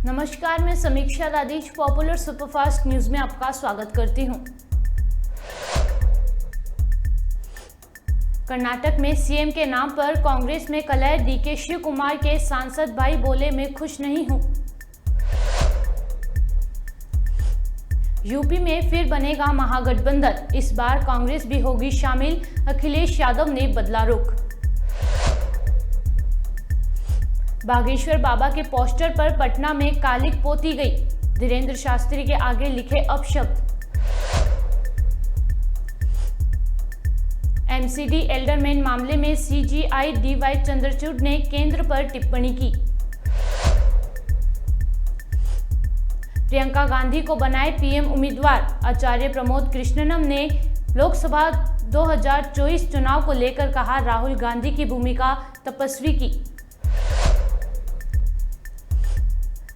नमस्कार, मैं समीक्षा राधेश पॉपुलर सुपरफास्ट न्यूज में आपका स्वागत करती हूं। कर्नाटक में सीएम के नाम पर कांग्रेस में कलह। डीके शिव कुमार के सांसद भाई बोले, मैं खुश नहीं हूं। यूपी में फिर बनेगा महागठबंधन, इस बार कांग्रेस भी होगी शामिल। अखिलेश यादव ने बदला रुख। बागेश्वर बाबा के पोस्टर पर पटना में कालिक पोती गई। धीरेन्द्र शास्त्री के आगे लिखे अपशब्द। एमसीडी एल्डरमैन मामले में सीजीआई डीवाई चंद्रचूड़ ने केंद्र पर टिप्पणी की। प्रियंका गांधी को बनाए पीएम उम्मीदवार। आचार्य प्रमोद कृष्णनम ने लोकसभा 2024 चुनाव को लेकर कहा, राहुल गांधी की भूमिका तपस्वी की।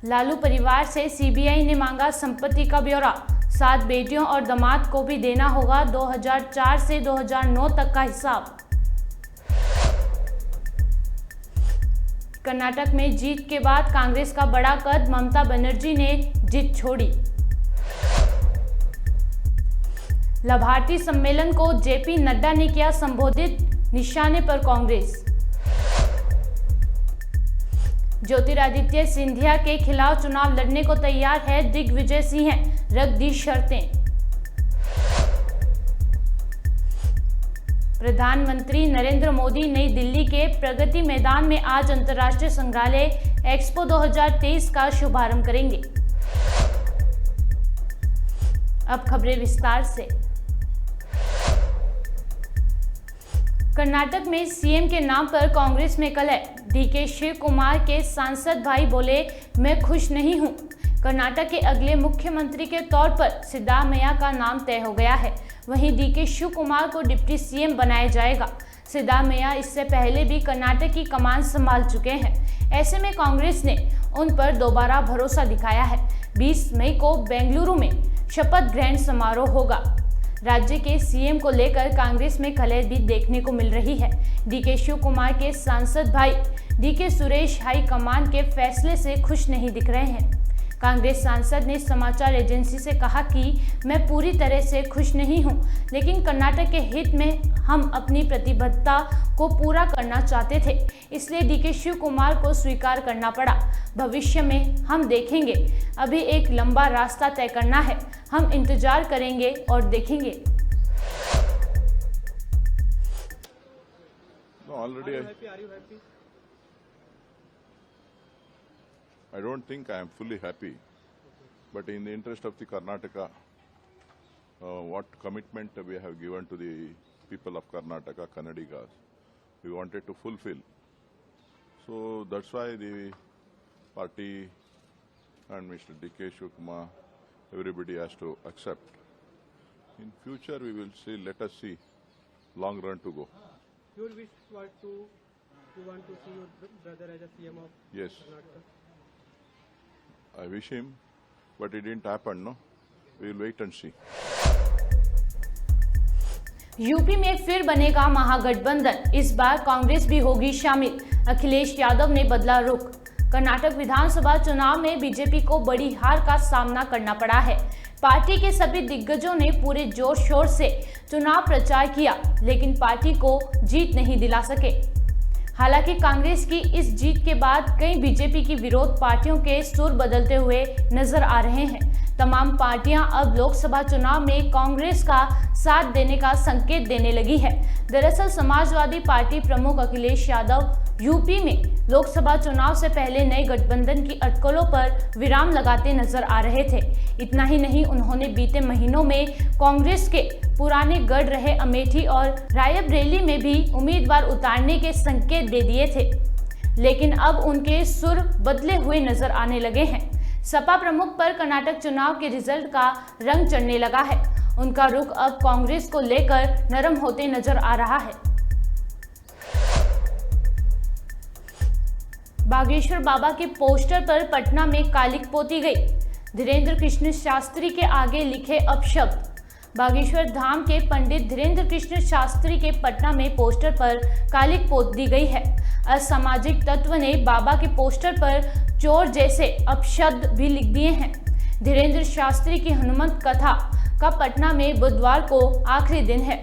लालू परिवार से सीबीआई ने मांगा संपत्ति का ब्यौरा। 7 बेटियों और दामाद को भी देना होगा 2004 से 2009 तक का हिसाब। कर्नाटक में जीत के बाद कांग्रेस का बड़ा कद। ममता बनर्जी ने जीत छोड़ी। लाभार्थी सम्मेलन को जेपी नड्डा ने किया संबोधित। निशाने पर कांग्रेस। ज्योतिरादित्य सिंधिया के खिलाफ चुनाव लड़ने को तैयार है दिग्विजय सिंह, रख दी शर्तें। प्रधानमंत्री नरेंद्र मोदी नई दिल्ली के प्रगति मैदान में आज अंतर्राष्ट्रीय संग्रहालय एक्सपो 2023 का शुभारंभ करेंगे। अब खबरें विस्तार से। कर्नाटक में सीएम के नाम पर कांग्रेस में कलह। डीके शिव कुमार के सांसद भाई बोले, मैं खुश नहीं हूं। कर्नाटक के अगले मुख्यमंत्री के तौर पर सिद्धारमैया का नाम तय हो गया है। वहीं डीके शिव कुमार को डिप्टी सीएम बनाया जाएगा। सिद्धारमैया इससे पहले भी कर्नाटक की कमान संभाल चुके हैं। ऐसे में कांग्रेस ने उन पर दोबारा भरोसा दिखाया है। 20 मई को बेंगलुरु में शपथ ग्रहण समारोह होगा। राज्य के सीएम को लेकर कांग्रेस में कलह भी देखने को मिल रही है। डीके शिव कुमार के सांसद भाई डीके सुरेश हाईकमान के फैसले से खुश नहीं दिख रहे हैं। कांग्रेस सांसद ने समाचार एजेंसी से कहा कि मैं पूरी तरह से खुश नहीं हूं, लेकिन कर्नाटक के हित में हम अपनी प्रतिबद्धता को पूरा करना चाहते थे, इसलिए डीके शिव कुमार को स्वीकार करना पड़ा। भविष्य में हम देखेंगे, अभी एक लंबा रास्ता तय करना है। हम इंतजार करेंगे और देखेंगे। I don't think I am fully happy, but in the interest of the Karnataka, what commitment we have given to the people of Karnataka, Kannadigas, we wanted to fulfill. So that's why the party and Mr. D.K. Shivakumar, everybody has to accept. In future, we will see. Let us see. Long run to go. You want to see your brother as a CM of Yes. Karnataka? I wish him, but it didn't happen, no? We will wait and see. UP में फिर बनेगा महागठबंधन, इस बार कांग्रेस भी होगी शामिल। अखिलेश यादव ने बदला रुख। कर्नाटक विधानसभा चुनाव में बीजेपी को बड़ी हार का सामना करना पड़ा है। पार्टी के सभी दिग्गजों ने पूरे जोर शोर से चुनाव प्रचार किया, लेकिन पार्टी को जीत नहीं दिला सके। हालांकि कांग्रेस की इस जीत के बाद कई बीजेपी की विरोध पार्टियों के सुर बदलते हुए नजर आ रहे हैं। तमाम पार्टियां अब लोकसभा चुनाव में कांग्रेस का साथ देने का संकेत देने लगी है। दरअसल समाजवादी पार्टी प्रमुख अखिलेश यादव यूपी में लोकसभा चुनाव से पहले नए गठबंधन की अटकलों पर विराम लगाते नजर आ रहे थे। इतना ही नहीं, उन्होंने बीते महीनों में कांग्रेस के पुराने गढ़ रहे अमेठी और रायबरेली में भी उम्मीदवार उतारने के संकेत दे दिए थे, लेकिन अब उनके सुर बदले हुए नजर आने लगे हैं। सपा प्रमुख पर कर्नाटक चुनाव के रिजल्ट का रंग चढ़ने लगा है। उनका रुख अब कांग्रेस को लेकर नरम होते नजर आ रहा है। बागेश्वर बाबा के पोस्टर पर पटना में कालिक पोती गई। धीरेन्द्र कृष्ण शास्त्री के आगे लिखे अपशब्द। बागेश्वर धाम के पंडित धीरेन्द्र कृष्ण शास्त्री के पटना में पोस्टर पर कालिक पोत दी गई है। असामाजिक तत्व ने बाबा के पोस्टर पर चोर जैसे अपशब्द भी लिख दिए हैं। धीरेन्द्र शास्त्री की हनुमत कथा का पटना में बुधवार को आखिरी दिन है।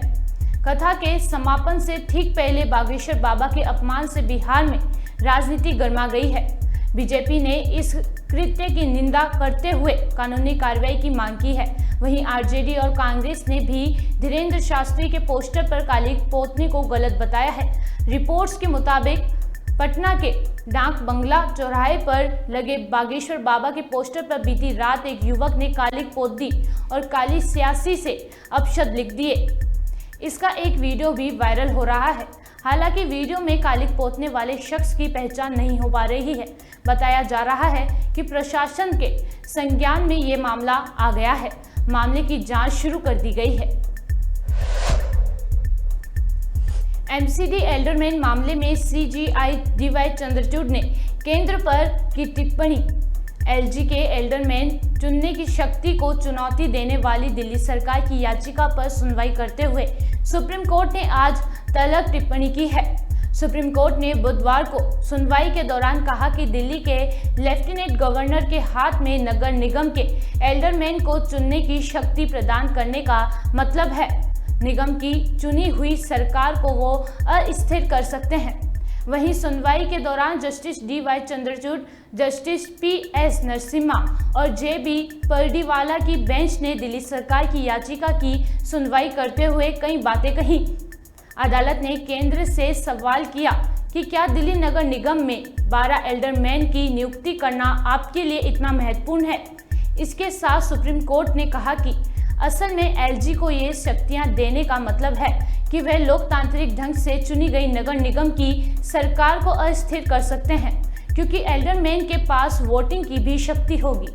कथा के समापन से ठीक पहले बागेश्वर बाबा के अपमान से बिहार में राजनीति गर्मा गई है। बीजेपी ने इस कृत्य की निंदा करते हुए कानूनी कार्रवाई की मांग की है। वहीं आरजेडी और कांग्रेस ने भी धीरेन्द्र शास्त्री के पोस्टर पर कालिक पोतने को गलत बताया है। रिपोर्ट्स के मुताबिक पटना के डाक बंगला चौराहे पर लगे बागेश्वर बाबा के पोस्टर पर बीती रात एक युवक ने कालिक पोत दी और काली स्यासी से अपशब्द लिख दिए। इसका एक वीडियो भी वायरल हो रहा है। हालांकि वीडियो में कालिक पोतने वाले शख्स की पहचान नहीं हो पा रही है। बताया जा रहा है कि प्रशासन के संज्ञान में ये मामला आ गया है। मामले की जांच शुरू कर दी गई है। एमसीडी एल्डरमैन मामले में सीजीआई डीवाई चंद्रचूड़ ने केंद्र पर की टिप्पणी। एलजी के एल्डरमैन चुनने की शक्ति को चुनौती देने वाली दिल्ली सरकार की याचिका पर सुनवाई करते हुए सुप्रीम कोर्ट ने आज तलब टिप्पणी की है। सुप्रीम कोर्ट ने बुधवार को सुनवाई के दौरान कहा कि दिल्ली के लेफ्टिनेंट गवर्नर के हाथ में नगर निगम के एल्डरमैन को चुनने की शक्ति प्रदान करने का मतलब है निगम की चुनी हुई सरकार को वो अस्थिर कर सकते हैं। वहीं सुनवाई के दौरान justice DY Chandrachud, justice PS Narasimha और जेबी परडीवाला की बेंच ने दिल्ली सरकार की याचिका की सुनवाई करते हुए कई बातें कही। अदालत ने केंद्र से सवाल किया कि क्या दिल्ली नगर निगम में 12 एल्डरमैन की नियुक्ति करना आपके लिए इतना महत्वपूर्ण है। इसके साथ सुप्रीम कोर्ट ने कहा कि असल में एलजी को ये शक्तियां देने का मतलब है कि वह लोकतांत्रिक ढंग से चुनी गई नगर निगम की सरकार को अस्थिर कर सकते हैं, क्योंकि एल्डरमैन के पास वोटिंग की भी शक्ति होगी।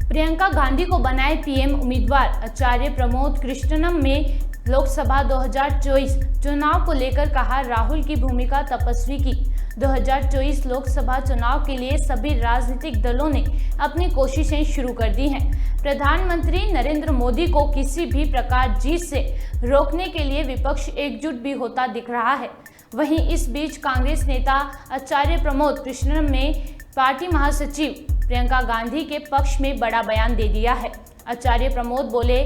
प्रियंका गांधी को बनाए पीएम उम्मीदवार। आचार्य प्रमोद कृष्णनम में लोकसभा 2024 चुनाव को लेकर कहा, राहुल की भूमिका तपस्वी की। 2024 लोकसभा चुनाव के लिए सभी राजनीतिक दलों ने अपनी कोशिशें शुरू कर दी हैं। प्रधानमंत्री नरेंद्र मोदी को किसी भी प्रकार जीत से रोकने के लिए विपक्ष एकजुट भी होता दिख रहा है। वहीं इस बीच कांग्रेस नेता आचार्य प्रमोद कृष्णनम ने पार्टी महासचिव प्रियंका गांधी के पक्ष में बड़ा बयान दे दिया है। आचार्य प्रमोद बोले,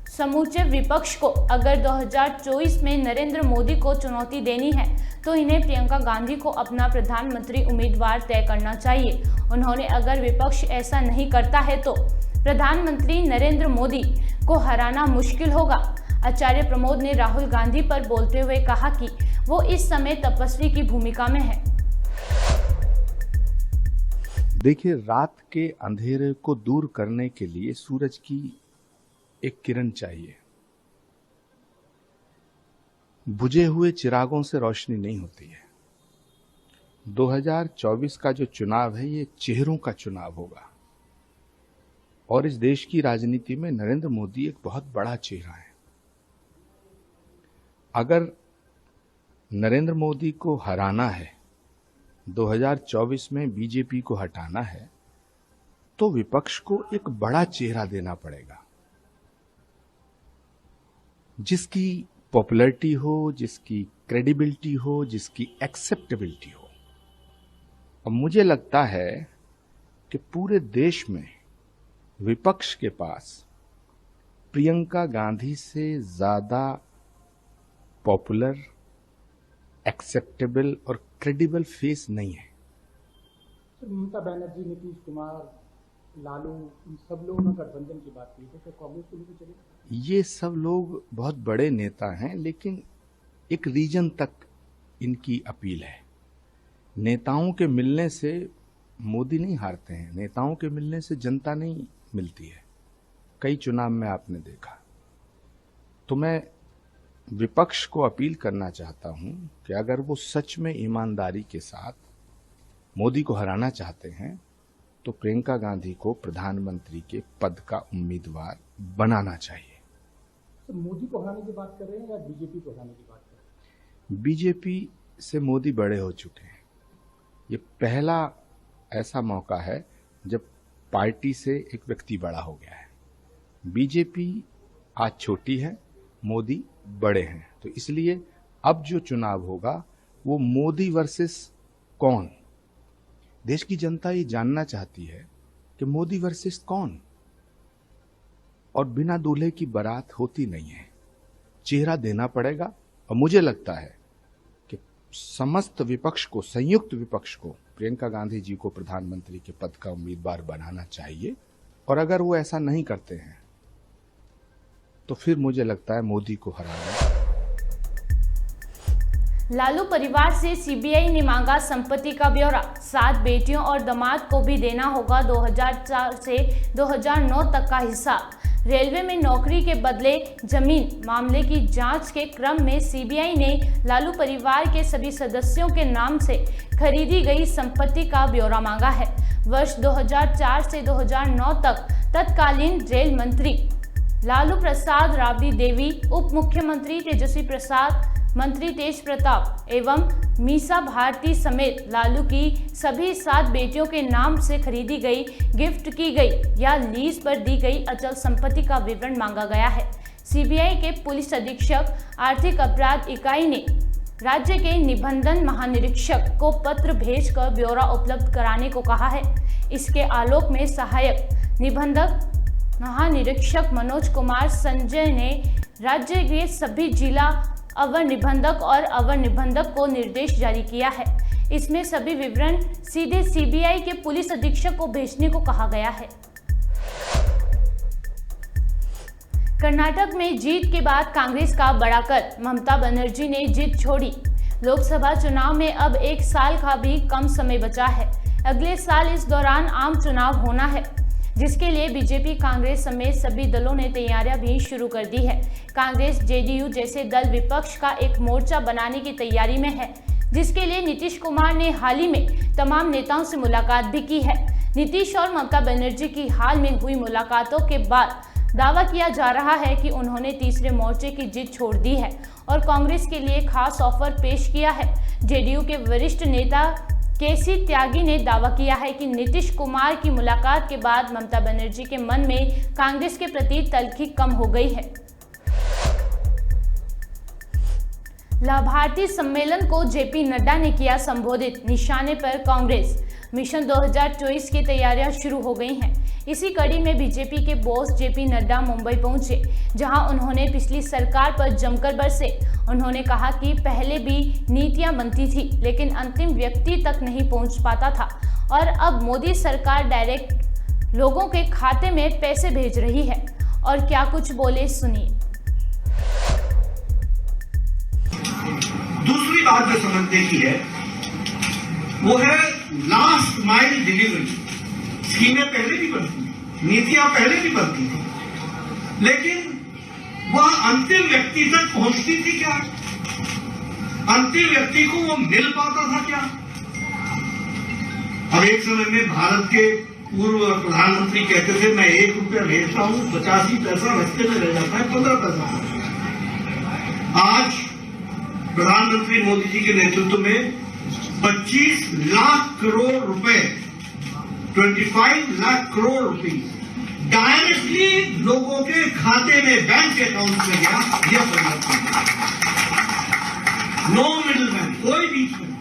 समूचे विपक्ष को अगर 2024 में नरेंद्र मोदी को चुनौती देनी है तो इन्हें प्रियंका गांधी को अपना प्रधानमंत्री उम्मीदवार तय करना चाहिए। उन्होंने अगर विपक्ष ऐसा नहीं करता है तो प्रधानमंत्री नरेंद्र मोदी को हराना मुश्किल होगा। आचार्य प्रमोद ने राहुल गांधी पर बोलते हुए कहा कि वो इस समय तपस्वी की भूमिका में है। देखिए, रात के अंधेरे को दूर करने के लिए सूरज की एक किरण चाहिए। बुझे हुए चिरागों से रोशनी नहीं होती है। 2024 का जो चुनाव है ये चेहरों का चुनाव होगा और इस देश की राजनीति में नरेंद्र मोदी एक बहुत बड़ा चेहरा है। अगर नरेंद्र मोदी को हराना है, 2024 में बीजेपी को हटाना है, तो विपक्ष को एक बड़ा चेहरा देना पड़ेगा जिसकी पॉपुलैरिटी हो, जिसकी क्रेडिबिलिटी हो, जिसकी एक्सेप्टेबिलिटी हो। अब मुझे लगता है कि पूरे देश में विपक्ष के पास प्रियंका गांधी से ज्यादा पॉपुलर, एक्सेप्टेबल और क्रेडिबल फेस नहीं है। ममता बनर्जी, नीतीश कुमार, लालू, इन सब लोगों ने गठबंधन की बात की, तो कांग्रेस को लेकर चले। ये सब लोग बहुत बड़े नेता हैं, लेकिन एक रीजन तक इनकी अपील है। नेताओं के मिलने से मोदी नहीं हारते हैं, नेताओं के मिलने से जनता नहीं मिलती है। कई चुनाव में आपने देखा। तो मैं विपक्ष को अपील करना चाहता हूं कि अगर वो सच में ईमानदारी के साथ मोदी को हराना चाहते हैं तो प्रियंका गांधी को प्रधानमंत्री के पद का उम्मीदवार बनाना चाहिए। तो मोदी को हराने की बात कर रहे हैं या बीजेपी को हराने की बात कर रहे हैं? बीजेपी से मोदी बड़े हो चुके हैं। ये पहला ऐसा मौका है जब पार्टी से एक व्यक्ति बड़ा हो गया है। बीजेपी आज छोटी है, मोदी बड़े हैं, तो इसलिए अब जो चुनाव होगा वो मोदी वर्सेस कौन। देश की जनता ये जानना चाहती है कि मोदी वर्सेस कौन, और बिना दूल्हे की बारात होती नहीं है, चेहरा देना पड़ेगा। और मुझे लगता है कि समस्त विपक्ष को, संयुक्त विपक्ष को प्रियंका गांधी जी को प्रधानमंत्री के पद का उम्मीदवार बनाना चाहिए, और अगर वो ऐसा नहीं करते हैं तो फिर मुझे लगता है मोदी को हराना। लालू परिवार से सीबीआई ने मांगा संपत्ति का ब्यौरा। 7 बेटियों और दामाद को भी देना होगा 2004 से 2009 तक का हिसाब। रेलवे में नौकरी के बदले जमीन मामले की जांच के क्रम में सीबीआई ने लालू परिवार के सभी सदस्यों के नाम से खरीदी गई संपत्ति का ब्यौरा मांगा है। वर्ष 2004 से 2009 तक तत्कालीन रेल मंत्री लालू प्रसाद राबड़ी देवी, उप मुख्यमंत्री तेजस्वी प्रसाद, मंत्री तेज प्रताप एवं मीसा भारती समेत लालू की सभी 7 बेटियों के नाम से खरीदी गई, गिफ्ट की गई या लीज पर दी गई अचल संपत्ति का विवरण मांगा गया है। सीबीआई के पुलिस अधीक्षक आर्थिक अपराध इकाई ने राज्य के निबंधन महानिरीक्षक को पत्र भेजकर ब्यौरा उपलब्ध कराने को कहा है। इसके आलोक में सहायक निबंधक महानिरीक्षक मनोज कुमार संजय ने राज्य के सभी जिला अवर निबंधक और अवर निबंधक को निर्देश जारी किया है। इसमें सभी विवरण सीधे सीबीआई के पुलिस अधीक्षक को भेजने को कहा गया है। कर्नाटक में जीत के बाद कांग्रेस का बड़ा कद, ममता बनर्जी ने जीत छोड़ी। लोकसभा चुनाव में अब 1 साल का भी कम समय बचा है। अगले साल इस दौरान आम चुनाव होना है, जिसके लिए बीजेपी, कांग्रेस समेत सभी दलों ने तैयारियां भी शुरू कर दी है। कांग्रेस, जेडीयू जैसे दल विपक्ष का एक मोर्चा बनाने की तैयारी में है, जिसके लिए नीतीश कुमार ने हाल ही में तमाम नेताओं से मुलाकात भी की है। नीतीश और ममता बनर्जी की हाल में हुई मुलाकातों के बाद दावा किया जा रहा है कि उन्होंने तीसरे मोर्चे की जीत छोड़ दी है और कांग्रेस के लिए खास ऑफर पेश किया है। जेडीयू के वरिष्ठ नेता केसी त्यागी ने दावा किया है कि नीतीश कुमार की मुलाकात के बाद ममता बनर्जी के मन में कांग्रेस के प्रति तल्खी कम हो गई है। लाभार्थी सम्मेलन को जेपी नड्डा ने किया संबोधित, निशाने पर कांग्रेस। मिशन 2024 की तैयारियां शुरू हो गई हैं। इसी कड़ी में बीजेपी के बॉस जेपी नड्डा मुंबई पहुंचे, जहां उन्होंने पिछली सरकार पर जमकर बरसे। उन्होंने कहा कि पहले भी नीतियां बनती थी, लेकिन अंतिम व्यक्ति तक नहीं पहुंच पाता था, और अब मोदी सरकार डायरेक्ट लोगों के खाते में पैसे भेज रही है। और क्या कुछ बोले, सुनिए। दूसरी बात जो समझने की है वो है लास्ट माइल डिलीवरी। स्कीमें पहले भी बनती थी, नीतियां पहले भी बनती थी, लेकिन वह अंतिम व्यक्ति तक पहुंचती थी क्या? अंतिम व्यक्ति को वो मिल पाता था क्या? अब एक समय में भारत के पूर्व प्रधानमंत्री कहते थे, मैं 1 रुपया भेजता हूं, 85 पैसा रास्ते में रह जाता है, 15 पैसा। आज प्रधानमंत्री मोदी जी के नेतृत्व में 25 लाख करोड़ रुपए, 25 लाख करोड़ रुपए डायरेक्टली लोगों के खाते में, बैंक अकाउंट में गया। यह परिवर्तन, नो मिडिल मैन, कोई बीच में,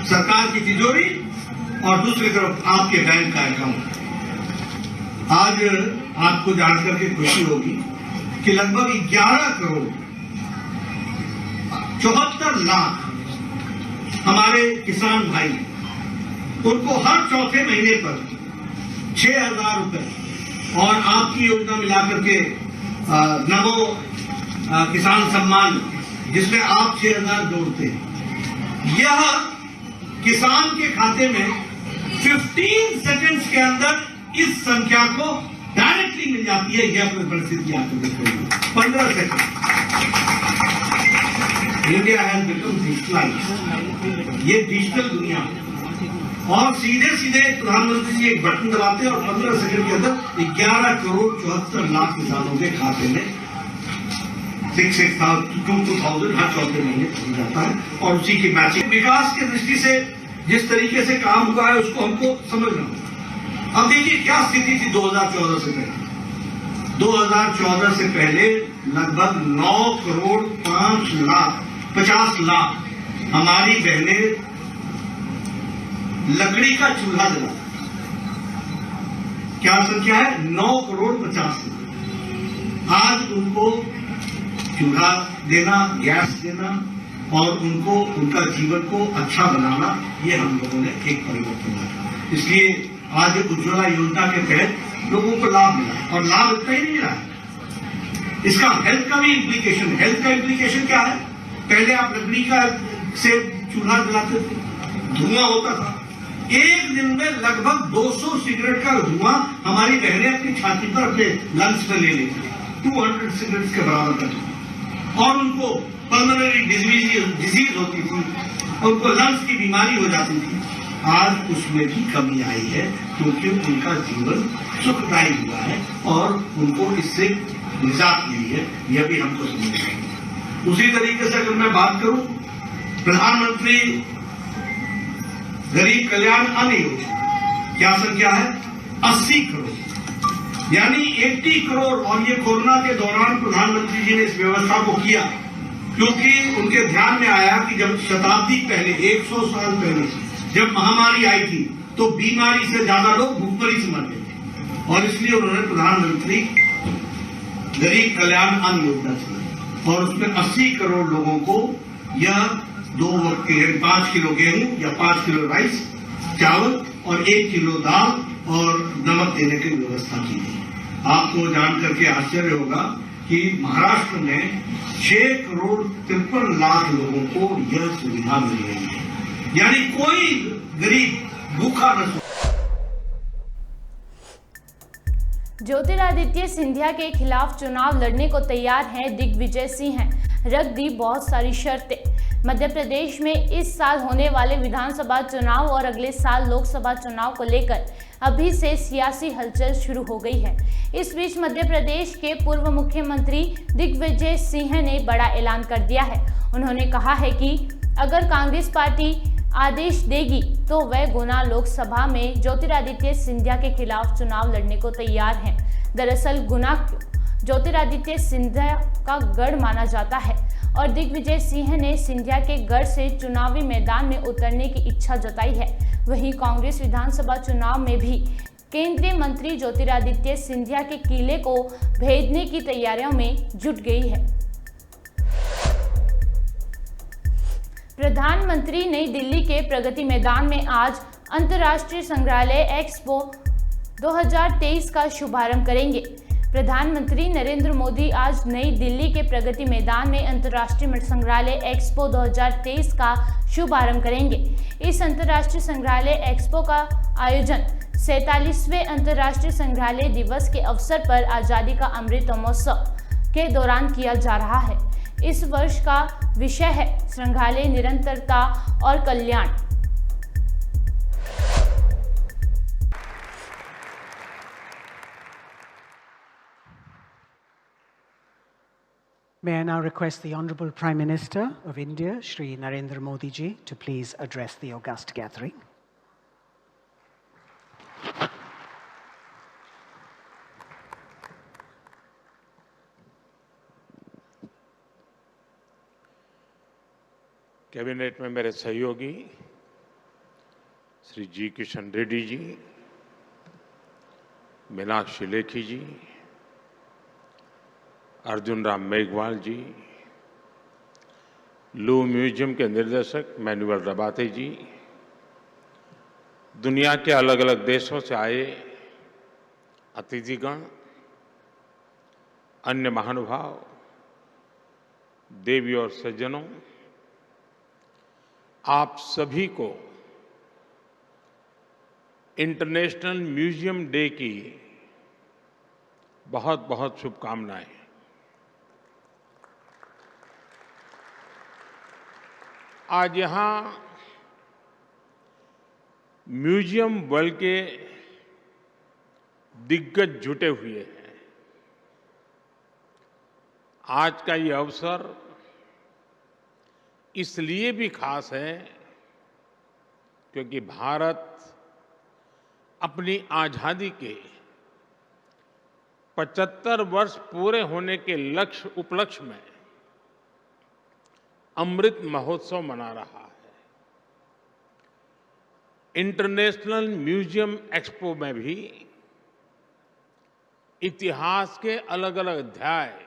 सरकार की तिजोरी और दूसरी तरफ आपके बैंक का अकाउंट। आज आपको जानकर के खुशी होगी कि लगभग 11 करोड़ 74 लाख हमारे किसान भाई, उनको हर चौथे महीने पर 6,000 रुपए और आपकी योजना मिलाकर के नमो किसान सम्मान, जिसमें आप 6,000 जोड़ते हैं, यह किसान के खाते में 15 सेकंड्स के अंदर इस संख्या को डायरेक्टली मिल जाती है। यह परिस्थिति आपको देख रही है, 15 second. India has become digitalised, ये डिजिटल दुनिया, और सीधे सीधे प्रधानमंत्री जी एक बटन दबाते हैं और 15 सेकंड के अंदर 11 करोड़ 74 लाख किसानों के खाते में 6,000 हर चौथे महीने पहुंच जाता है। और उसी की मैचिंग विकास की दृष्टि से जिस तरीके से काम हुआ है उसको हमको समझना होगा। अब देखिए क्या स्थिति थी 2014 से पहले। 2014 से पहले लगभग 9 करोड़ 50 लाख हमारी बहनें लकड़ी का चूल्हा जलाती। क्या संख्या है? 9 करोड़ 50 लाख। आज उनको चूल्हा देना, गैस देना और उनको उनका जीवन को अच्छा बनाना, ये हम लोगों ने एक परिवर्तन किया। इसलिए आज उज्ज्वला योजना के तहत लोगों को लाभ मिला है और लाभ इतना ही नहीं मिला है, इसका हेल्थ का भी इम्प्लीकेशन। हेल्थ का इम्प्लीकेशन क्या है? पहले आप लकड़ी का से चूल्हा जलाते थे, धुआं होता था। एक दिन में लगभग 200 सिगरेट का धुआं हमारी बहनें अपनी छाती पर अपने लंग्स में ले लेती, 200 सिगरेट्स के बराबर का, और उनको पल्मोनरी डिजीज होती थी, उनको लंग्स की बीमारी हो जाती थी। आज उसमें भी कमी आई है क्योंकि उनका जीवन सुखदायी हुआ है और उनको इससे निजात मिली है, यह भी हमको समझना चाहिए। उसी तरीके से अगर मैं बात करूं, प्रधानमंत्री गरीब कल्याण अन्न योजना, क्या संख्या है? 80 करोड़, यानी 80 करोड़। और ये कोरोना के दौरान प्रधानमंत्री जी ने इस व्यवस्था को किया क्योंकि उनके ध्यान में आया कि जब शताब्दी पहले 100 साल पहले जब महामारी आई थी तो बीमारी से ज्यादा लोग भूखमरी से मर गए थे, और इसलिए उन्होंने प्रधानमंत्री गरीब कल्याण अन्न योजना चलाई और उसमें 80 करोड़ लोगों को यह 2 वक्त के 5 किलो गेहूं या 5 किलो राइस चावल और 1 किलो दाल और नमक देने की व्यवस्था की गई। आपको जान करके आश्चर्य होगा कि महाराष्ट्र में 6 करोड़ 53 लाख लोगों को यह सुविधा मिल रही है, यानी कोई गरीब भूखा न। ज्योतिरादित्य सिंधिया के खिलाफ चुनाव लड़ने को तैयार हैं दिग्विजय सिंह। रख दी बहुत सारी शर्तें। मध्य प्रदेश में इस साल होने वाले विधानसभा चुनाव और अगले साल लोकसभा चुनाव को लेकर अभी से सियासी हलचल शुरू हो गई है। इस बीच मध्य प्रदेश के पूर्व मुख्यमंत्री दिग्विजय सिंह ने बड़ा ऐलान कर दिया है। उन्होंने कहा है कि अगर कांग्रेस पार्टी आदेश देगी तो वह गुना लोकसभा में ज्योतिरादित्य सिंधिया के खिलाफ चुनाव लड़ने को तैयार हैं। दरअसल गुना ज्योतिरादित्य सिंधिया का गढ़ माना जाता है और दिग्विजय सिंह ने सिंधिया के गढ़ से चुनावी मैदान में उतरने की इच्छा जताई है। वहीं कांग्रेस विधानसभा चुनाव में भी केंद्रीय मंत्री ज्योतिरादित्य सिंधिया के किले को भेजने की तैयारियों में जुट गई है। प्रधानमंत्री नई दिल्ली के प्रगति मैदान में आज अंतर्राष्ट्रीय संग्रहालय एक्सपो 2023 का शुभारंभ करेंगे। प्रधानमंत्री नरेंद्र मोदी आज नई दिल्ली के प्रगति मैदान में अंतर्राष्ट्रीय संग्रहालय एक्सपो 2023 का शुभारंभ करेंगे। इस अंतर्राष्ट्रीय संग्रहालय एक्सपो का आयोजन 47वें अंतर्राष्ट्रीय संग्रहालय दिवस के अवसर पर आज़ादी का अमृत महोत्सव के दौरान किया जा रहा है। इस वर्ष का विषय है संग्रहालय निरंतरता और कल्याण। May I now request the Honourable Prime Minister of India, Shri Narendra Modi ji, to please address the august gathering. Cabinet में मेरे सहयोगी श्री जी किशन रेड्डी जी, मीनाक्षी लेखी जी, अर्जुन राम मेघवाल जी, लू म्यूजियम के निर्देशक मैनुअल रबाते जी, दुनिया के अलग अलग देशों से आए अतिथिगण, अन्य महानुभाव, देवी और सज्जनों, आप सभी को इंटरनेशनल म्यूजियम डे की बहुत बहुत शुभकामनाएं। आज यहां म्यूजियम वर्ल्ड के दिग्गज जुटे हुए हैं। आज का ये अवसर इसलिए भी खास है क्योंकि भारत अपनी आजादी के 75 वर्ष पूरे होने के उपलक्ष्य में अमृत महोत्सव मना रहा है। इंटरनेशनल म्यूजियम एक्सपो में भी इतिहास के अलग अलग अध्याय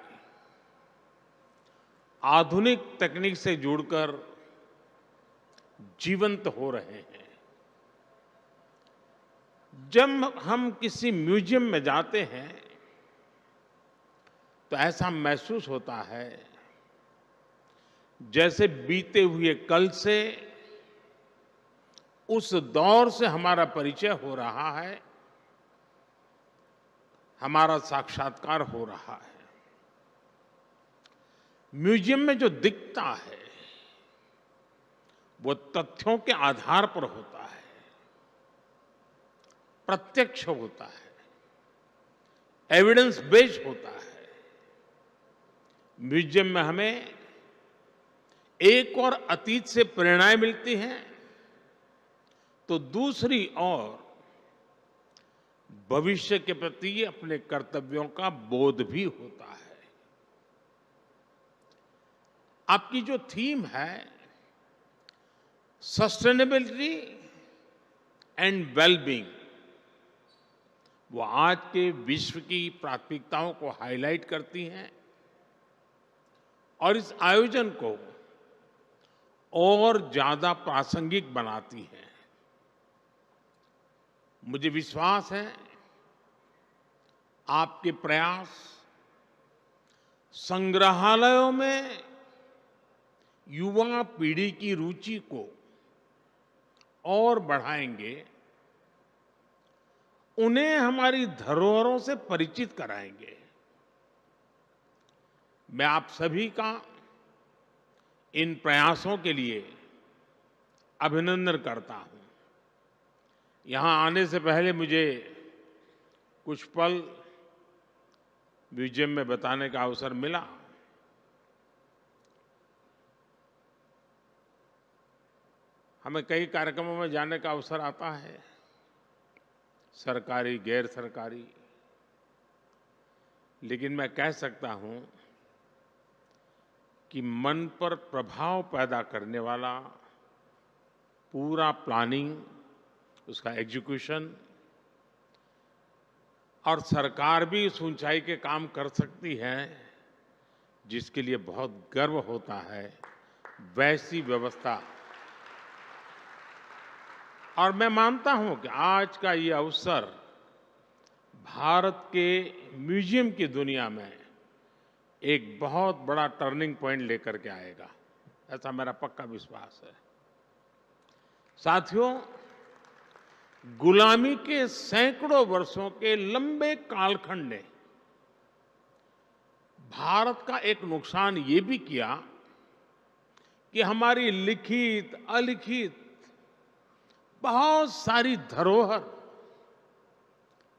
आधुनिक तकनीक से जुड़कर जीवंत हो रहे हैं। जब हम किसी म्यूजियम में जाते हैं तो ऐसा महसूस होता है जैसे बीते हुए कल से, उस दौर से हमारा परिचय हो रहा है, हमारा साक्षात्कार हो रहा है। म्यूजियम में जो दिखता है वो तथ्यों के आधार पर होता है, प्रत्यक्ष होता है, एविडेंस बेस्ड होता है। म्यूजियम में हमें एक और अतीत से प्रेरणाएं मिलती हैं तो दूसरी ओर भविष्य के प्रति अपने कर्तव्यों का बोध भी होता है। आपकी जो थीम है सस्टेनेबिलिटी एंड वेलबींग, वो आज के विश्व की प्राथमिकताओं को हाईलाइट करती हैं और इस आयोजन को और ज्यादा प्रासंगिक बनाती है। मुझे विश्वास है आपके प्रयास संग्रहालयों में युवा पीढ़ी की रुचि को और बढ़ाएंगे, उन्हें हमारी धरोहरों से परिचित कराएंगे। मैं आप सभी का इन प्रयासों के लिए अभिनंदन करता हूं। यहां आने से पहले मुझे कुछ पल म्यूजियम में बताने का अवसर मिला। हमें कई कार्यक्रमों में जाने का अवसर आता है, सरकारी, गैर सरकारी, लेकिन मैं कह सकता हूं कि मन पर प्रभाव पैदा करने वाला पूरा प्लानिंग, उसका एग्जीक्यूशन, और सरकार भी इस ऊंचाई के काम कर सकती है जिसके लिए बहुत गर्व होता है, वैसी व्यवस्था। और मैं मानता हूं कि आज का ये अवसर भारत के म्यूजियम की दुनिया में एक बहुत बड़ा टर्निंग पॉइंट लेकर के आएगा, ऐसा मेरा पक्का विश्वास है। साथियों, गुलामी के सैकड़ों वर्षों के लंबे कालखंड ने भारत का एक नुकसान ये भी किया कि हमारी लिखित अलिखित बहुत सारी धरोहर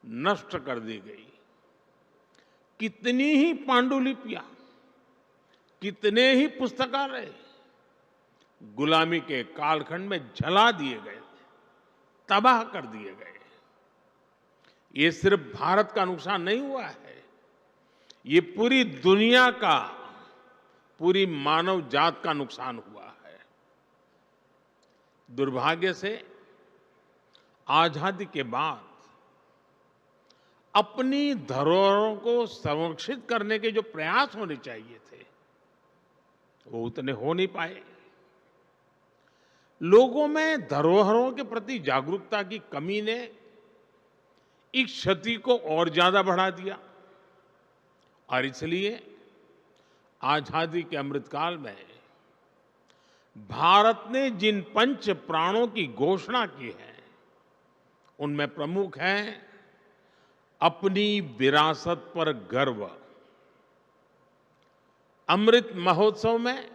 नष्ट कर दी गई। कितनी ही पांडुलिपियां, कितने ही पुस्तकालय गुलामी के कालखंड में जला दिए गए, तबाह कर दिए गए। ये सिर्फ भारत का नुकसान नहीं हुआ है, ये पूरी दुनिया का, पूरी मानव जात का नुकसान हुआ है। दुर्भाग्य से आजादी के बाद अपनी धरोहरों को संरक्षित करने के जो प्रयास होने चाहिए थे वो उतने हो नहीं पाए। लोगों में धरोहरों के प्रति जागरूकता की कमी ने इस क्षति को और ज्यादा बढ़ा दिया और इसलिए आजादी के अमृतकाल में भारत ने जिन पंच प्राणों की घोषणा की है उनमें प्रमुख है अपनी विरासत पर गर्व। अमृत महोत्सव में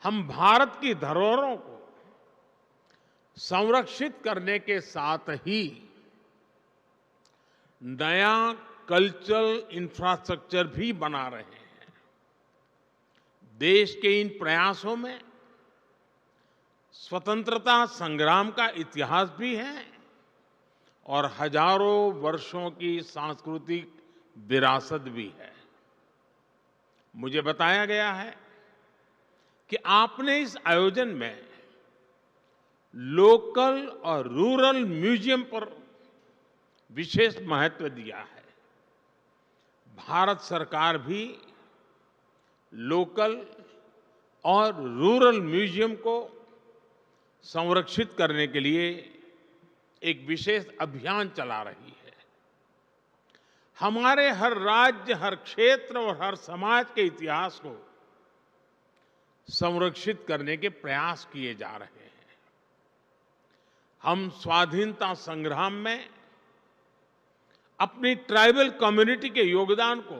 हम भारत की धरोहरों को संरक्षित करने के साथ ही नया कल्चरल इंफ्रास्ट्रक्चर भी बना रहे हैं। देश के इन प्रयासों में स्वतंत्रता संग्राम का इतिहास भी है और हजारों वर्षों की सांस्कृतिक विरासत भी है। मुझे बताया गया है कि आपने इस आयोजन में लोकल और रूरल म्यूजियम पर विशेष महत्व दिया है। भारत सरकार भी लोकल और रूरल म्यूजियम को संरक्षित करने के लिए एक विशेष अभियान चला रही है। हमारे हर राज्य, हर क्षेत्र और हर समाज के इतिहास को संरक्षित करने के प्रयास किए जा रहे हैं। हम स्वाधीनता संग्राम में अपनी ट्राइबल कम्युनिटी के योगदान को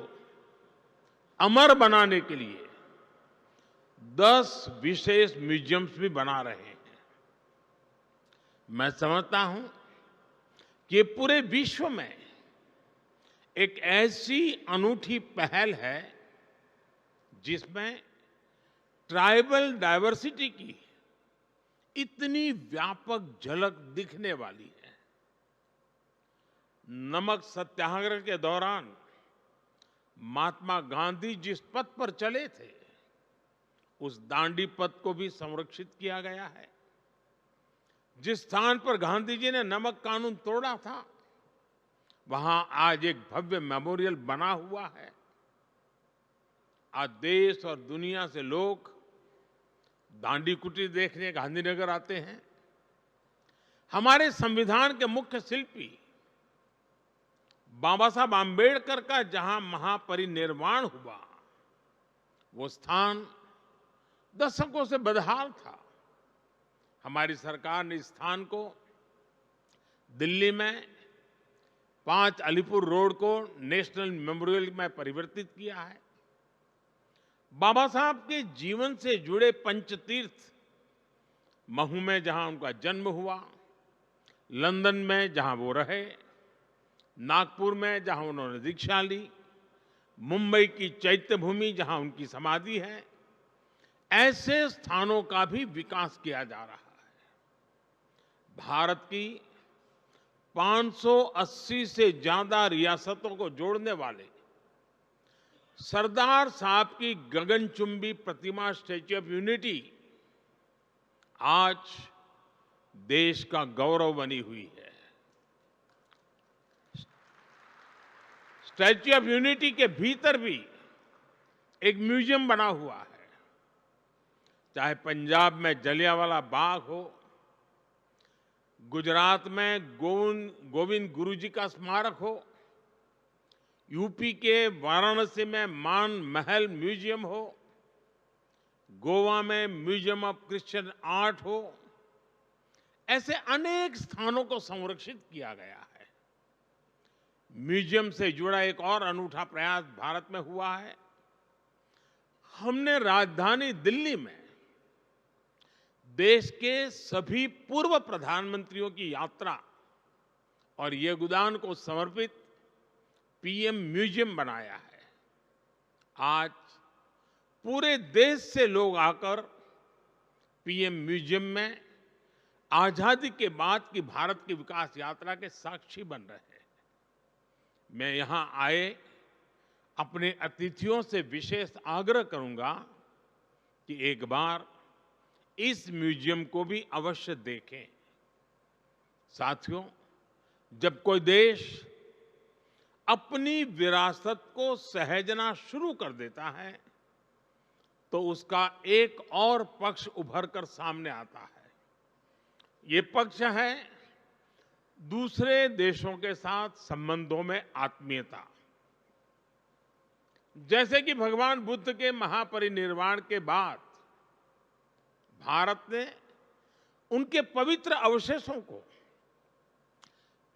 अमर बनाने के लिए 10 विशेष म्यूजियम्स भी बना रहे हैं। मैं समझता हूं कि पूरे विश्व में एक ऐसी अनूठी पहल है जिसमें ट्राइबल डायवर्सिटी की इतनी व्यापक झलक दिखने वाली है। नमक सत्याग्रह के दौरान महात्मा गांधी जिस पथ पर चले थे, उस दांडी पथ को भी संरक्षित किया गया है। जिस स्थान पर गांधी जी ने नमक कानून तोड़ा था, वहां आज एक भव्य मेमोरियल बना हुआ है। आज देश और दुनिया से लोग दांडी कुटीर देखने गांधीनगर आते हैं। हमारे संविधान के मुख्य शिल्पी बाबा साहब आंबेडकर का जहां महापरिनिर्वाण हुआ, वो स्थान दशकों से बदहाल था। हमारी सरकार ने इस स्थान को दिल्ली में 5 अलीपुर रोड को नेशनल मेमोरियल में परिवर्तित किया है। बाबा साहब के जीवन से जुड़े पंचतीर्थ, महू में जहां उनका जन्म हुआ, लंदन में जहां वो रहे, नागपुर में जहां उन्होंने दीक्षा ली, मुंबई की चैत्य भूमि जहां उनकी समाधि है, ऐसे स्थानों का भी विकास किया जा रहा है। भारत की 580 से ज्यादा रियासतों को जोड़ने वाले सरदार साहब की गगनचुंबी प्रतिमा स्टैच्यू ऑफ यूनिटी आज देश का गौरव बनी हुई है। स्टैच्यू ऑफ यूनिटी के भीतर भी एक म्यूजियम बना हुआ है। चाहे पंजाब में जलियांवाला बाग हो, गुजरात में गोविंद गुरु जी का स्मारक हो, यूपी के वाराणसी में मान महल म्यूजियम हो, गोवा में म्यूजियम ऑफ क्रिश्चियन आर्ट हो, ऐसे अनेक स्थानों को संरक्षित किया गया है। म्यूजियम से जुड़ा एक और अनूठा प्रयास भारत में हुआ है। हमने राजधानी दिल्ली में देश के सभी पूर्व प्रधानमंत्रियों की यात्रा और योगदान को समर्पित पीएम म्यूजियम बनाया है। आज पूरे देश से लोग आकर पीएम म्यूजियम में आजादी के बाद की भारत की विकास यात्रा के साक्षी बन रहे हैं। मैं यहां आए अपने अतिथियों से विशेष आग्रह करूंगा कि एक बार इस म्यूजियम को भी अवश्य देखें। साथियों, जब कोई देश अपनी विरासत को सहेजना शुरू कर देता है तो उसका एक और पक्ष उभर कर सामने आता है। ये पक्ष है दूसरे देशों के साथ संबंधों में आत्मीयता। जैसे कि भगवान बुद्ध के महापरिनिर्वाण के बाद भारत ने उनके पवित्र अवशेषों को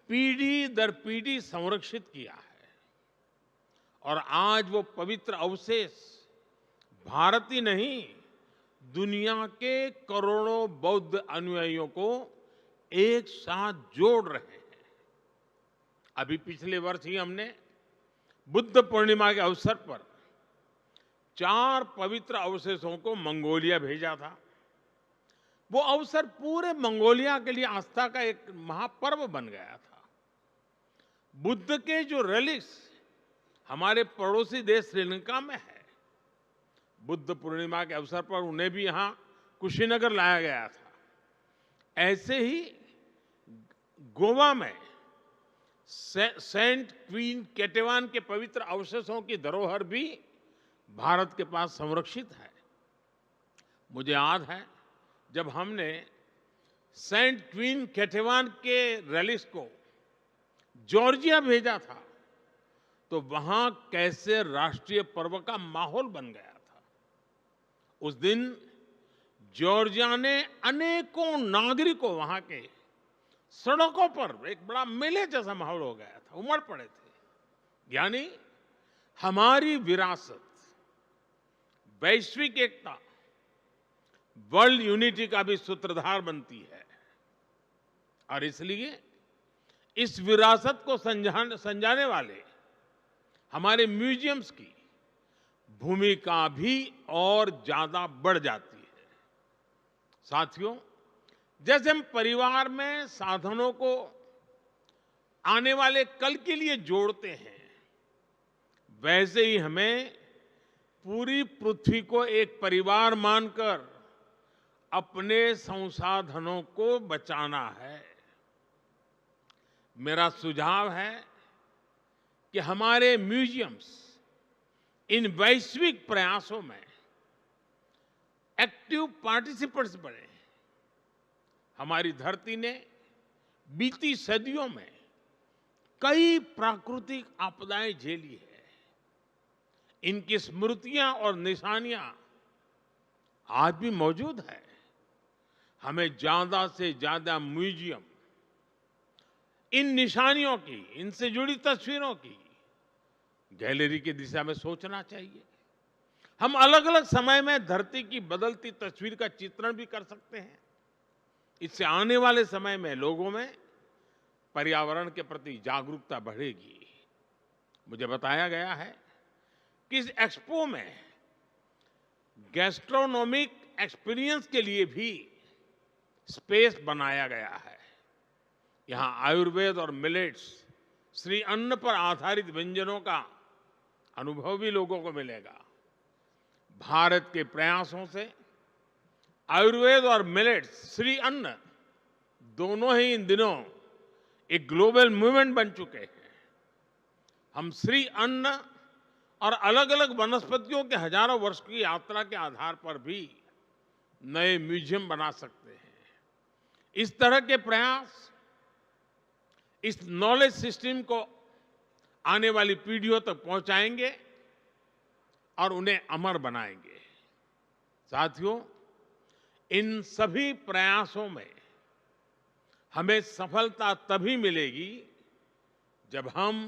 पीढ़ी दर पीढ़ी संरक्षित किया है और आज वो पवित्र अवशेष भारत ही नहीं, दुनिया के करोड़ों बौद्ध अनुयायियों को एक साथ जोड़ रहे हैं। अभी पिछले वर्ष ही हमने बुद्ध पूर्णिमा के अवसर पर 4 पवित्र अवशेषों को मंगोलिया भेजा था। वो अवसर पूरे मंगोलिया के लिए आस्था का एक महापर्व बन गया था। बुद्ध के जो रेलिक्स हमारे पड़ोसी देश श्रीलंका में है, बुद्ध पूर्णिमा के अवसर पर उन्हें भी यहां कुशीनगर लाया गया था। ऐसे ही गोवा में सेंट क्वीन केटेवान के पवित्र अवशेषों की धरोहर भी भारत के पास संरक्षित है। मुझे याद है जब हमने सेंट क्वीन केटेवान के रेलिक्स को जॉर्जिया भेजा था तो वहां कैसे राष्ट्रीय पर्व का माहौल बन गया था। उस दिन जॉर्जिया ने अनेकों नागरिकों वहां के सड़कों पर एक बड़ा मेले जैसा माहौल हो गया था, उमड़ पड़े थे। यानी हमारी विरासत वैश्विक एकता, वर्ल्ड यूनिटी का भी सूत्रधार बनती है और इसलिए इस विरासत को संजाने वाले हमारे म्यूजियम्स की भूमिका भी और ज्यादा बढ़ जाती है। साथियों, जैसे हम परिवार में साधनों को आने वाले कल के लिए जोड़ते हैं, वैसे ही हमें पूरी पृथ्वी को एक परिवार मानकर अपने संसाधनों को बचाना है। मेरा सुझाव है कि हमारे म्यूजियम्स इन वैश्विक प्रयासों में एक्टिव पार्टिसिपेंट्स बने। हमारी धरती ने बीती सदियों में कई प्राकृतिक आपदाएं झेली है। इनकी स्मृतियां और निशानियां आज भी मौजूद है। हमें ज्यादा से ज्यादा म्यूजियम इन निशानियों की, इनसे जुड़ी तस्वीरों की गैलरी की दिशा में सोचना चाहिए। हम अलग अलग समय में धरती की बदलती तस्वीर का चित्रण भी कर सकते हैं। इससे आने वाले समय में लोगों में पर्यावरण के प्रति जागरूकता बढ़ेगी। मुझे बताया गया है कि इस एक्सपो में गैस्ट्रोनोमिक एक्सपीरियंस के लिए भी स्पेस बनाया गया है। यहां आयुर्वेद और मिलेट्स, श्री अन्न पर आधारित व्यंजनों का अनुभव भी लोगों को मिलेगा। भारत के प्रयासों से आयुर्वेद और मिलेट्स, श्री अन्न दोनों ही इन दिनों एक ग्लोबल मूवमेंट बन चुके हैं। हम श्री अन्न और अलग अलग वनस्पतियों के हजारों वर्ष की यात्रा के आधार पर भी नए म्यूजियम बना सकते हैं। इस तरह के प्रयास इस नॉलेज सिस्टम को आने वाली पीढ़ियों तक पहुंचाएंगे और उन्हें अमर बनाएंगे। साथियों, इन सभी प्रयासों में हमें सफलता तभी मिलेगी जब हम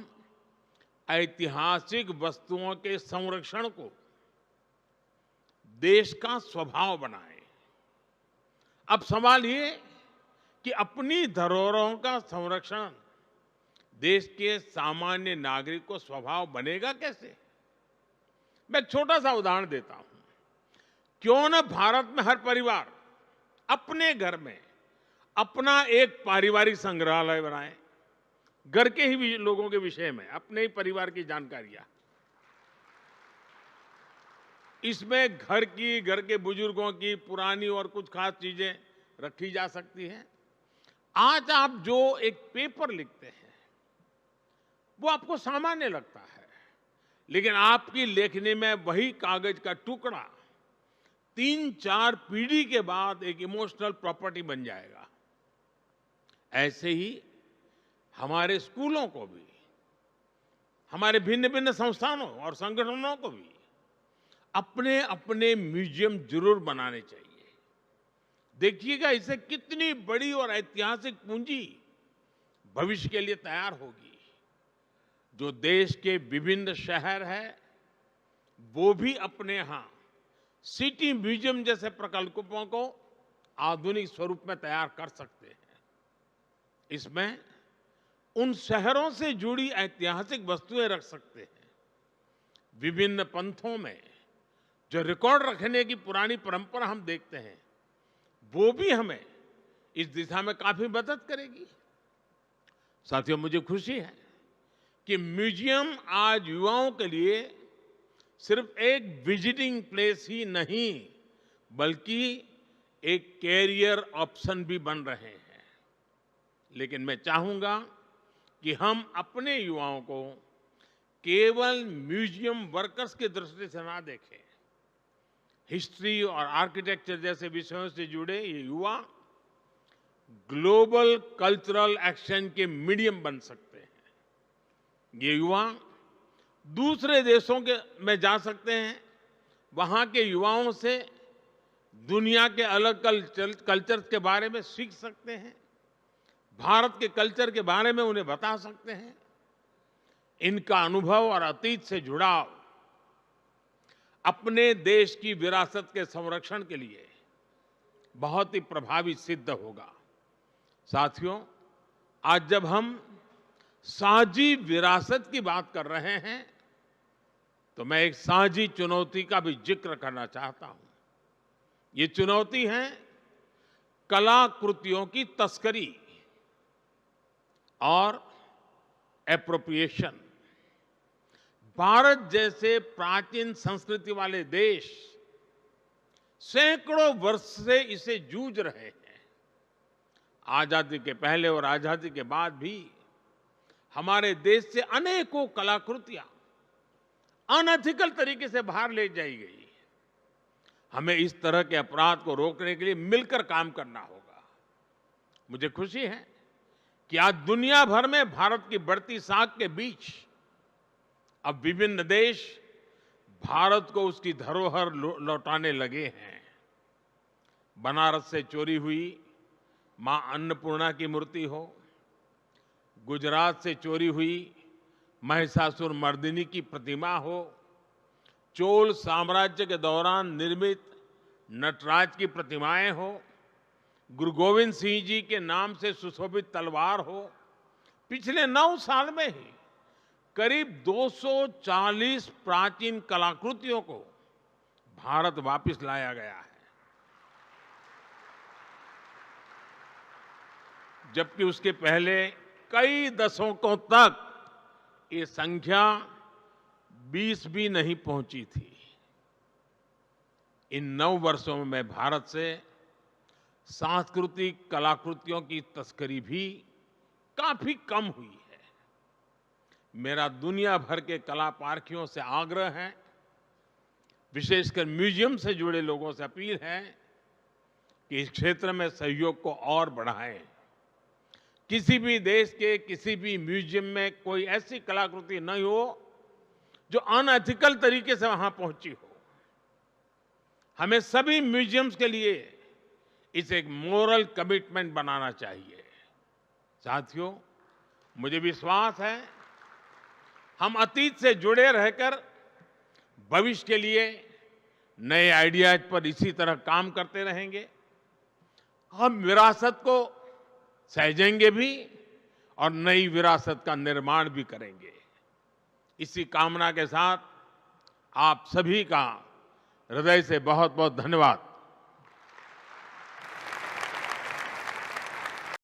ऐतिहासिक वस्तुओं के संरक्षण को देश का स्वभाव बनाएं। अब सवाल ये कि अपनी धरोहरों का संरक्षण देश के सामान्य नागरिक को स्वभाव बनेगा कैसे? मैं एक छोटा सा उदाहरण देता हूं। क्यों न भारत में हर परिवार अपने घर में अपना एक पारिवारिक संग्रहालय बनाए, घर के ही लोगों के विषय में, अपने ही परिवार की जानकारियां। इसमें घर के बुजुर्गों की पुरानी और कुछ खास चीजें रखी जा सकती हैं। आज आप जो एक पेपर लिखते हैं वो आपको सामान्य लगता है, लेकिन आपकी लेखनी में वही कागज का टुकड़ा 3-4 पीढ़ी के बाद एक इमोशनल प्रॉपर्टी बन जाएगा। ऐसे ही हमारे स्कूलों को भी, हमारे भिन्न भिन्न संस्थानों और संगठनों को भी अपने अपने म्यूजियम जरूर बनाने चाहिए। देखिएगा इससे कितनी बड़ी और ऐतिहासिक पूंजी भविष्य के लिए तैयार होगी। जो देश के विभिन्न शहर हैं वो भी अपने यहां सिटी म्यूजियम जैसे प्रकल्पों को आधुनिक स्वरूप में तैयार कर सकते हैं। इसमें उन शहरों से जुड़ी ऐतिहासिक वस्तुएं रख सकते हैं। विभिन्न पंथों में जो रिकॉर्ड रखने की पुरानी परंपरा हम देखते हैं वो भी हमें इस दिशा में काफी मदद करेगी। साथियों, मुझे खुशी है कि म्यूजियम आज युवाओं के लिए सिर्फ एक विजिटिंग प्लेस ही नहीं बल्कि एक कैरियर ऑप्शन भी बन रहे हैं। लेकिन मैं चाहूंगा कि हम अपने युवाओं को केवल म्यूजियम वर्कर्स की दृष्टि से ना देखें। हिस्ट्री और आर्किटेक्चर जैसे विषयों से जुड़े ये युवा ग्लोबल कल्चरल एक्सचेंज के मीडियम बन सकते हैं। ये युवा दूसरे देशों में जा सकते हैं, वहां के युवाओं से दुनिया के अलग कल्चर के बारे में सीख सकते हैं, भारत के कल्चर के बारे में उन्हें बता सकते हैं। इनका अनुभव और अतीत से जुड़ाव अपने देश की विरासत के संरक्षण के लिए बहुत ही प्रभावी सिद्ध होगा। साथियों, आज जब हम साझी विरासत की बात कर रहे हैं तो मैं एक साझी चुनौती का भी जिक्र करना चाहता हूं। ये चुनौती है कलाकृतियों की तस्करी और एप्रोप्रिएशन। भारत जैसे प्राचीन संस्कृति वाले देश सैकड़ों वर्ष से इसे जूझ रहे हैं। आजादी के पहले और आजादी के बाद भी हमारे देश से अनेकों कलाकृतियां अनएथिकल तरीके से बाहर ले जाई गई। हमें इस तरह के अपराध को रोकने के लिए मिलकर काम करना होगा। मुझे खुशी है कि आज दुनिया भर में भारत की बढ़ती साख के बीच अब विभिन्न देश भारत को उसकी धरोहर लौटाने लगे हैं। बनारस से चोरी हुई मां अन्नपूर्णा की मूर्ति हो, गुजरात से चोरी हुई महिषासुर मर्दिनी की प्रतिमा हो, चोल साम्राज्य के दौरान निर्मित नटराज की प्रतिमाएं हो, गुरु गोविंद सिंह जी के नाम से सुशोभित तलवार हो, पिछले 9 साल में ही करीब 240 प्राचीन कलाकृतियों को भारत वापस लाया गया है। जबकि उसके पहले कई दशकों तक ये संख्या 20 भी नहीं पहुंची थी। इन 9 वर्षों में भारत से सांस्कृतिक कलाकृतियों की तस्करी भी काफी कम हुई है। मेरा दुनिया भर के कला पारखियों से आग्रह है, विशेषकर म्यूजियम से जुड़े लोगों से अपील है कि इस क्षेत्र में सहयोग को और बढ़ाएं। किसी भी देश के किसी भी म्यूजियम में कोई ऐसी कलाकृति नहीं हो जो अनएथिकल तरीके से वहां पहुंची हो। हमें सभी म्यूजियम्स के लिए इसे एक मोरल कमिटमेंट बनाना चाहिए। साथियों, मुझे विश्वास है हम अतीत से जुड़े रहकर भविष्य के लिए नए आइडियाज पर इसी तरह काम करते रहेंगे। हम विरासत को सहेजेंगे भी और नई विरासत का निर्माण भी करेंगे। इसी कामना के साथ आप सभी का हृदय से बहुत बहुत धन्यवाद।